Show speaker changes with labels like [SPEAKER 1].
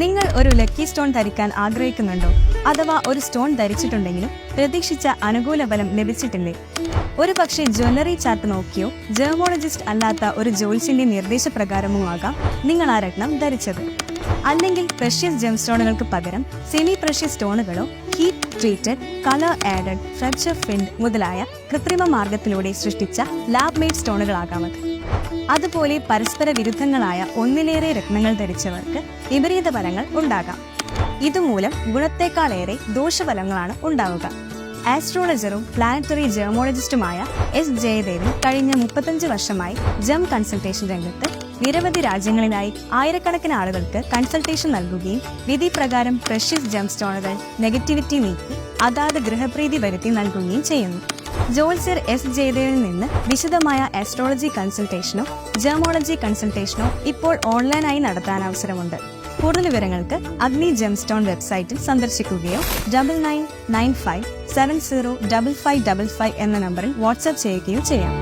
[SPEAKER 1] നിങ്ങൾ ഒരു lucky stone ധരിക്കാൻ ആഗ്രഹിക്കുന്നുണ്ടോ? അഥവാ ഒരു സ്റ്റോൺ ധരിച്ചിട്ടുണ്ടെങ്കിലും പ്രതീക്ഷിച്ച അനുകൂല ഫലം ലഭിച്ചിട്ടില്ലേ? ഒരു പക്ഷേ ജ്വല്ലറി ചാർട്ട് നോക്കിയോ ജെർമോളജിസ്റ്റ് അല്ലാത്ത ഒരു ജ്യോത്സ്യന്റെ നിർദ്ദേശപ്രകാരമോ ആകാം നിങ്ങൾ ആ രത്നം ധരിച്ചത്. അല്ലെങ്കിൽ പ്രഷ്യസ് ജെം സ്റ്റോണുകൾക്ക് പകരം സെമി പ്രഷ്യസ് സ്റ്റോണുകളോ heat treated, colour added, fracture filled മുതലായ കൃത്രിമ മാർഗത്തിലൂടെ സൃഷ്ടിച്ച ലാബ് മെയ്ഡ് സ്റ്റോണുകളാകാമത്. അതുപോലെ പരസ്പര വിരുദ്ധങ്ങളായ ഒന്നിലേറെ രത്നങ്ങൾ ധരിച്ചവർക്ക് വിപരീത ഫലങ്ങൾ ഉണ്ടാകാം. ഇതുമൂലം ഗുണത്തെക്കാളേറെ ദോഷഫലങ്ങളാണ് ഉണ്ടാവുക. ആസ്ട്രോളജറും പ്ലാനറ്ററി ജെർമോളജിസ്റ്റുമായ എസ് ജയദേവൻ കഴിഞ്ഞ 35 വർഷമായി ജെം കൺസൾട്ടേഷൻ രംഗത്ത് നിരവധി രാജ്യങ്ങളിലായി ആയിരക്കണക്കിന് ആളുകൾക്ക് കൺസൾട്ടേഷൻ നൽകുകയും വിധി പ്രകാരം പ്രഷ്യസ് ജെം സ്റ്റോണുകൾ നെഗറ്റിവിറ്റി നീക്കി അതാത് ഗൃഹപ്രീതി വരുത്തി നൽകുകയും ചെയ്യുന്നു. ജ്യോത്സ്യർ എസ് ജയദേവനിൽ നിന്ന് വിശദമായ ആസ്ട്രോളജി കൺസൾട്ടേഷനോ ജെർമോളജി കൺസൾട്ടേഷനോ ഇപ്പോൾ ഓൺലൈനായി നടത്താൻ അവസരമുണ്ട്. കൂടുതൽ വിവരങ്ങൾക്ക് അഗ്നി ജെം സ്റ്റോൺ വെബ്സൈറ്റിൽ സന്ദർശിക്കുകയോ 9995705555 എന്ന നമ്പറിൽ വാട്സ്ആപ്പ് ചെയ്യുകയോ ചെയ്യാം.